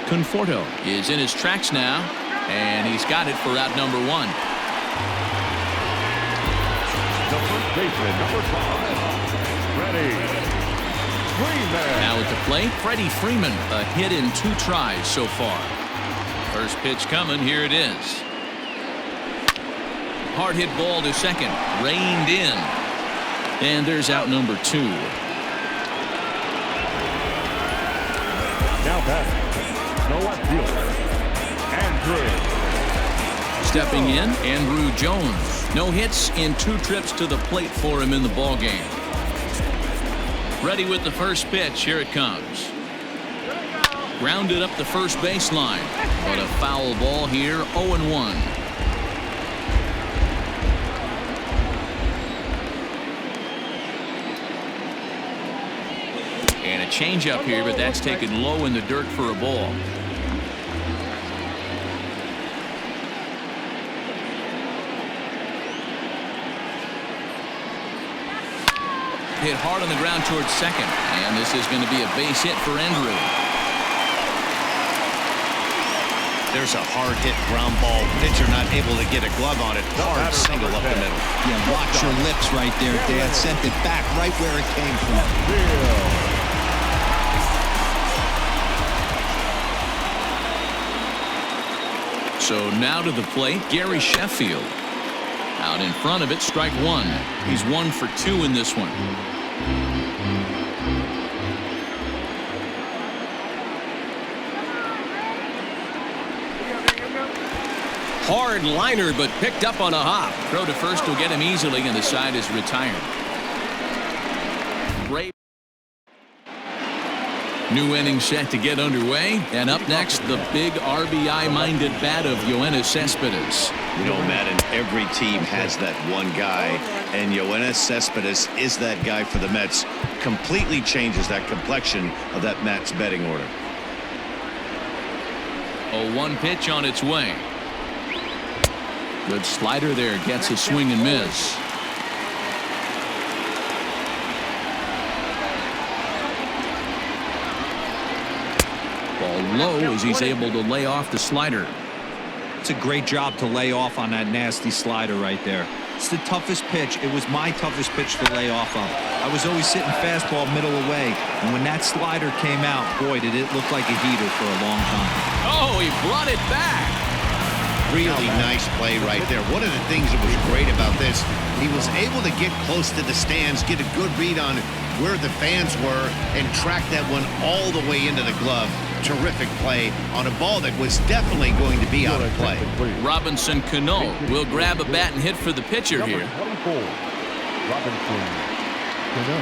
A: Conforto is in his tracks now, and he's got it for out number 1.
C: The first baseman, number 5, Freddie Freeman.
A: Now at the plate, Freddie Freeman, a hit in 2 tries so far. First pitch coming, here it is. Hard hit ball to second, reined in. And there's out number 2.
C: Now batting, the left fielder, Andrew.
A: Stepping in, Andrew Jones. No hits in 2 trips to the plate for him in the ballgame. Ready with the first pitch. Here it comes. Grounded up the first baseline, but a foul ball here, 0-1. And a changeup here, but that's taken low in the dirt for a ball. Hit hard on the ground towards second, and this is going to be a base hit for Andrew.
B: There's a hard hit ground ball. Pitcher not able to get a glove on it. Hard single up the middle.
D: Yeah, watch your lips right there, Dan. Sent it back right where it came from.
A: So now to the plate, Gary Sheffield. Out in front of it, strike 1. He's 1 for 2 in this one.
F: Hard liner, but picked up on a hop.
A: Throw to first will get him easily, and the side is retired. Brave. New inning set to get underway, and up next, the big RBI-minded bat of Yoenis Cespedes.
B: You know, Madden, every team has that one guy, and Yoenis Cespedes is that guy for the Mets. Completely changes that complexion of that Mets betting order.
A: 0-1 pitch on its way. Good slider there, gets a swing and miss. Ball low as he's able to lay off the slider.
D: It's a great job to lay off on that nasty slider right there. It's the toughest pitch. It was my toughest pitch to lay off of. I was always sitting fastball middle away, and when that slider came out, boy, did it look like a heater for a long time.
A: Oh, he brought it back.
B: Really nice play right there. One of the things that was great about this, he was able to get close to the stands, get a good read on where the fans were, and track that one all the way into the glove. Terrific play on a ball that was definitely going to be out of play.
A: Robinson Cano will grab a bat and hit for the pitcher here.
C: 24, Robinson Cano.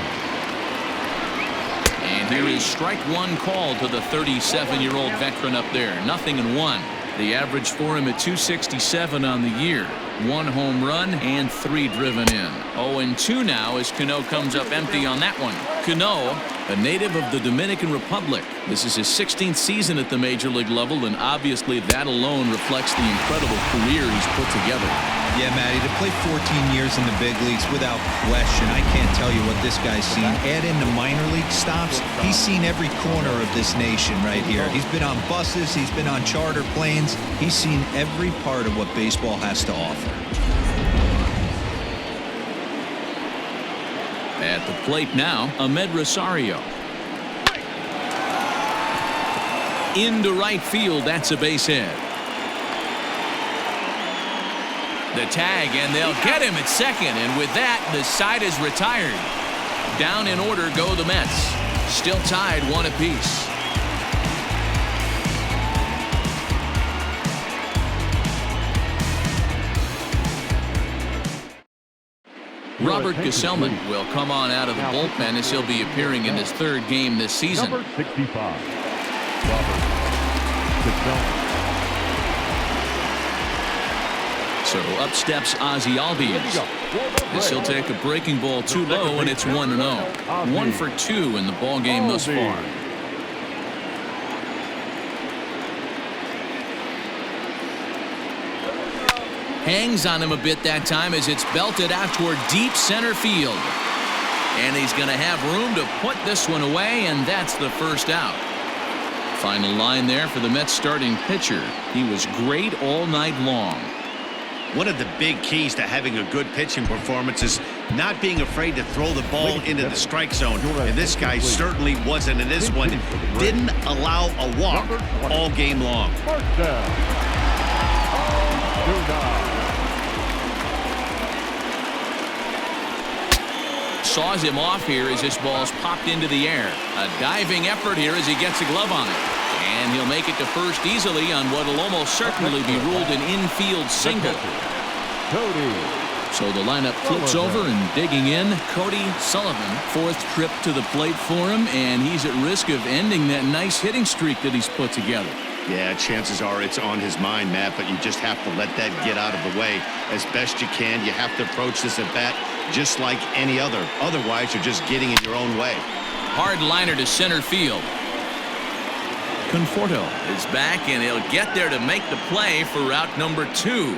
A: And here is strike one call to the 37-year-old veteran up there. 0-1. The average for him at 267 on the year. 1 home run and 3 driven in. 0-2 now as Cano comes up empty on that one. Cano, a native of the Dominican Republic. This is his 16th season at the major league level, and obviously that alone reflects the incredible career he's put together.
D: Yeah, Matty, to play 14 years in the big leagues without question, I can't tell you what this guy's seen. Add in the minor league stops, he's seen every corner of this nation right here. He's been on buses, he's been on charter planes, he's seen every part of what baseball has to offer.
A: At the plate now, Ahmed Rosario. Into right field, that's a base hit. The tag, and they'll get him at second, and with that, the side is retired. Down in order go the Mets. Still tied 1 apiece. Robert Gesellman will come on out of the bullpen as he'll be appearing in his 3rd game this season.
C: Number 65, Robert Gesellman.
A: So up steps Ozzie Albies as he'll take a breaking ball too low, and it's 1-0. 1 for 2 in the ball game thus far. Hangs on him a bit that time as it's belted out toward deep center field. And he's going to have room to put this one away, and that's the first out. Final line there for the Mets starting pitcher. He was great all night long.
B: One of the big keys to having a good pitching performance is not being afraid to throw the ball into the strike zone. And this guy certainly wasn't in this one. Didn't allow a walk all game long.
C: First down.
A: Saws him off here as this ball's popped into the air. A diving effort here as he gets a glove on it. And he'll make it to first easily on what will almost certainly be ruled an infield single. So the lineup flips over, and digging in, Cody Sullivan. 4th trip to the plate for him, and he's at risk of ending that nice hitting streak that he's put together.
B: Yeah, chances are it's on his mind, Matt, but you just have to let that get out of the way as best you can. You have to approach this at bat just like any other. Otherwise, you're just getting in your own way.
A: Hard liner to center field. Conforto is back, and he'll get there to make the play for route number 2.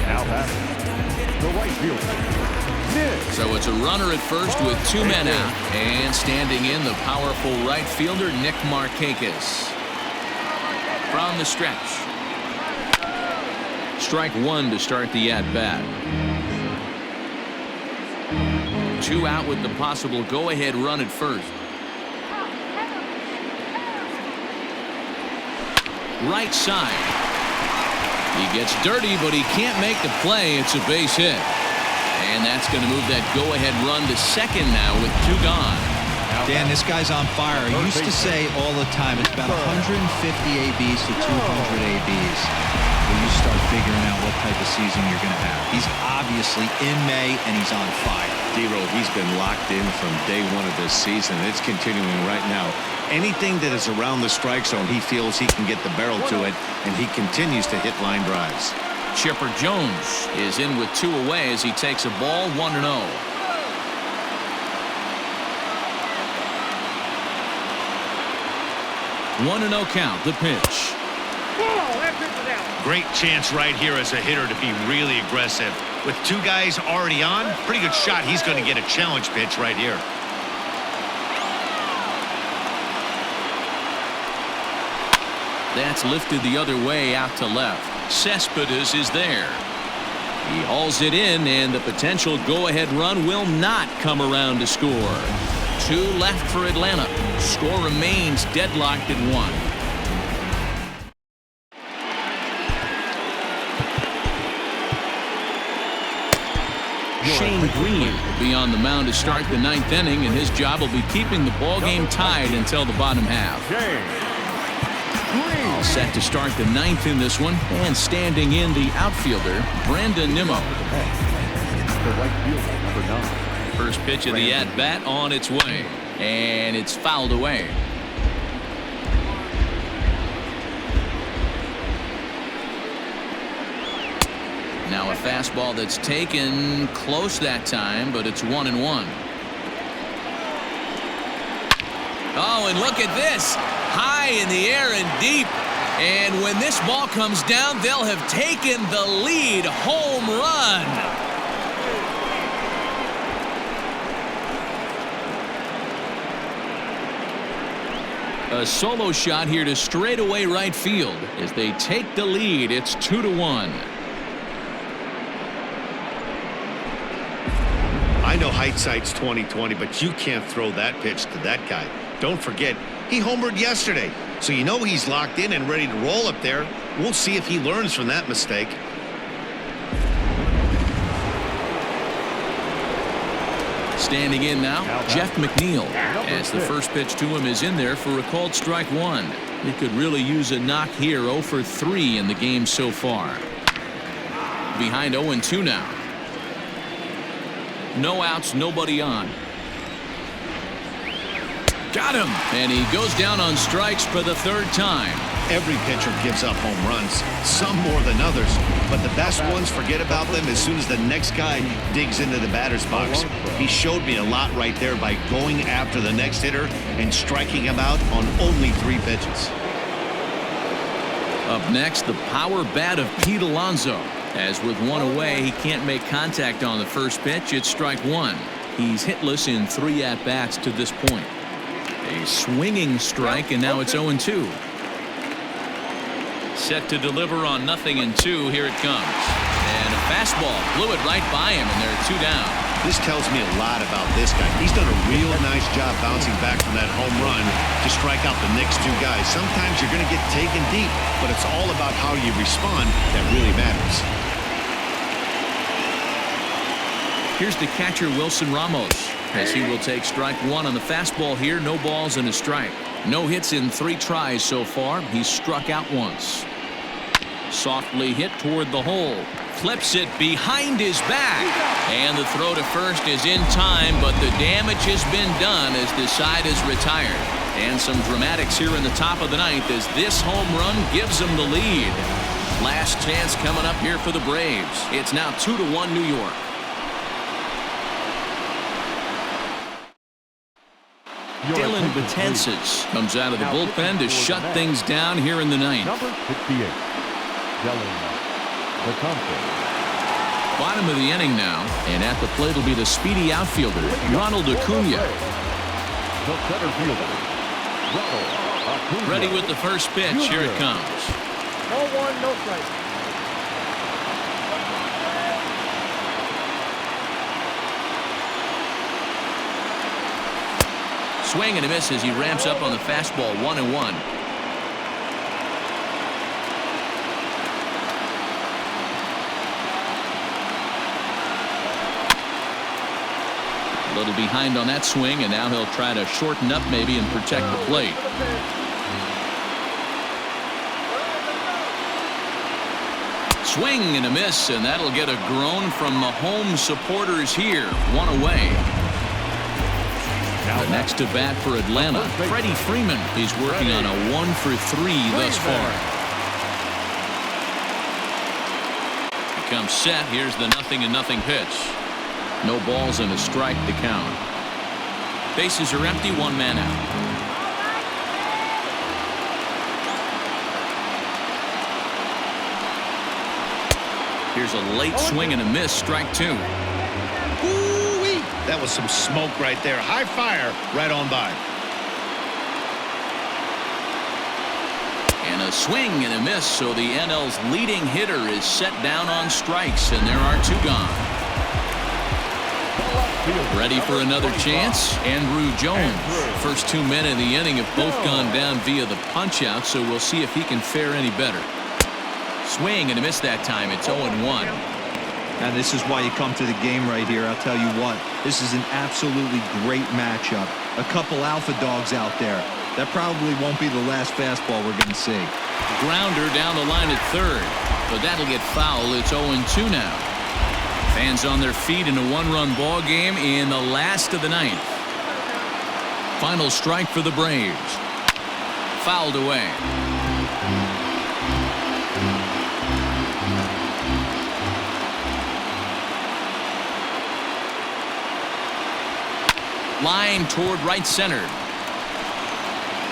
C: Now batting, the right fielder.
A: So it's a runner at first with 2 men out, and standing in the powerful right fielder Nick Markakis. From the stretch. Strike 1 to start the at-bat. 2 out with the possible go-ahead run at first. Right side. He gets dirty, but he can't make the play. It's a base hit. And that's going to move that go-ahead run to second now with 2 gone.
D: Dan, this guy's on fire. I used to say all the time, it's about 150 ABs to 200 ABs. When you start figuring out what type of season you're going to have. He's obviously in May, and he's on fire.
B: D-Row, he's been locked in from day one of this season. It's continuing right now. Anything that is around the strike zone, he feels he can get the barrel to it, and he continues to hit line drives.
A: Chipper Jones is in with 2 away as he takes a ball 1-0. 1-0 count, the pitch.
B: Great chance right here as a hitter to be really aggressive. With 2 guys already on, pretty good shot. He's going to get a challenge pitch right here.
A: That's lifted the other way out to left. Cespedes is there. He hauls it in, and the potential go-ahead run will not come around to score. 2 left for Atlanta. Score remains deadlocked at 1. Shane Green will be on the mound to start the 9th inning, and his job will be keeping the ball game tied until the bottom half. All set to start the 9th in this one, and standing in the outfielder, Brandon Nimmo.
C: The right fielder, number 9.
A: First pitch of the at-bat on its way, and it's fouled away. Now a fastball that's taken close that time, but it's 1-1. Oh, and look at this. High in the air and deep. And when this ball comes down, they'll have taken the lead. Home run. A solo shot here to straightaway right field as they take the lead. It's 2-1.
B: I know hindsight's 20/20, but you can't throw that pitch to that guy. Don't forget, he homered yesterday, so you know he's locked in and ready to roll up there. We'll see if he learns from that mistake.
A: Standing in now, Jeff McNeil, as the first pitch to him is in there for a called strike 1. He could really use a knock here. 0 for 3 in the game so far. Behind 0-2 now. No outs, nobody on. Got him, and he goes down on strikes for the 3rd time.
B: Every pitcher gives up home runs, some more than others, but the best ones forget about them as soon as the next guy digs into the batter's box. He showed me a lot right there by going after the next hitter and striking him out on only 3 pitches.
A: Up next, the power bat of Pete Alonso. As with 1 away, he can't make contact on the first pitch. It's strike 1. He's hitless in 3 at-bats to this point. A swinging strike, and now it's 0-2. Set to deliver on 0-2. Here it comes. And a fastball blew it right by him, and there are 2 down.
B: This tells me a lot about this guy. He's done a real nice job bouncing back from that home run to strike out the next 2 guys. Sometimes you're going to get taken deep, but it's all about how you respond that really matters.
A: Here's the catcher, Wilson Ramos, as he will take strike 1 on the fastball here. No balls and a strike. No hits in 3 tries so far. He's struck out once. Softly hit toward the hole. Flips it behind his back. And the throw to first is in time, but the damage has been done as the side is retired. And some dramatics here in the top of the 9th as this home run gives them the lead. Last chance coming up here for the Braves. It's now 2-1 New York. Dylan Betances comes out of the bullpen to shut things down here in the 9th.
C: Number 58, Dylan Betances.
A: Bottom of the inning now, and at the plate will be the speedy outfielder, Ronald Acuna.
C: The center fielder, Ronald Acuna.
A: Ready with the first pitch. Here it comes.
G: 0-1, no strike.
A: Swing and a miss as he ramps up on the fastball. 1-1. little behind on that swing, and now he'll try to shorten up maybe and protect the plate. Swing and a miss, and that'll get a groan from the home supporters here. One away. The next to bat for Atlanta, Freddie Freeman. He's working on a 1-for-3 thus far. He comes set. Here's the 0-0 pitch. No balls and a strike to count. Bases are empty, one man out. Here's a late swing and a miss, strike 2.
B: Ooh-wee. That was some smoke right there. High fire right on by.
A: And a swing and a miss, so the NL's leading hitter is set down on strikes, and there are 2 gone. Ready for another chance? Andrew Jones. First 2 men in the inning have both gone down via the punch-out, so we'll see if he can fare any better. Swing and a miss that time. It's 0-1.
D: And this is why you come to the game right here. I'll tell you what, this is an absolutely great matchup. A couple alpha dogs out there. That probably won't be the last fastball we're going to see.
A: Grounder down the line at third, but that'll get foul. It's 0-2 now. Fans on their feet in a 1-run ball game in the last of the 9th. Final strike for the Braves. Fouled away. Line toward right center.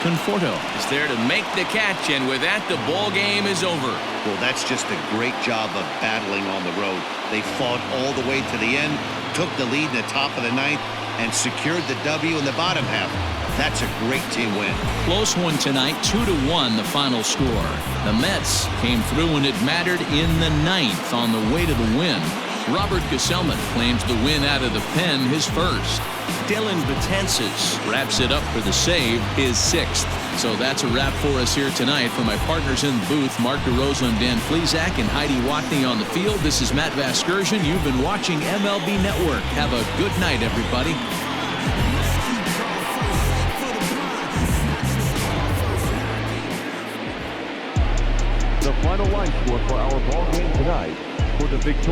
A: Conforto is there to make the catch, and with that, the ball game is over.
B: Well, that's just a great job of battling on the road. They fought all the way to the end, took the lead in the top of the 9th, and secured the W in the bottom half. That's a great team win.
A: Close one tonight, 2-1 the final score. The Mets came through when it mattered in the 9th on the way to the win. Robert Gesellman claims the win out of the pen, his first. Dylan Betances wraps it up for the save, his 6th. So that's a wrap for us here tonight. For my partners in the booth, Mark DeRosa and Dan Plesac, and Heidi Watney on the field, this is Matt Vasgersian. You've been watching MLB Network. Have a good night, everybody.
C: The final line score for our ball game tonight, for the victorious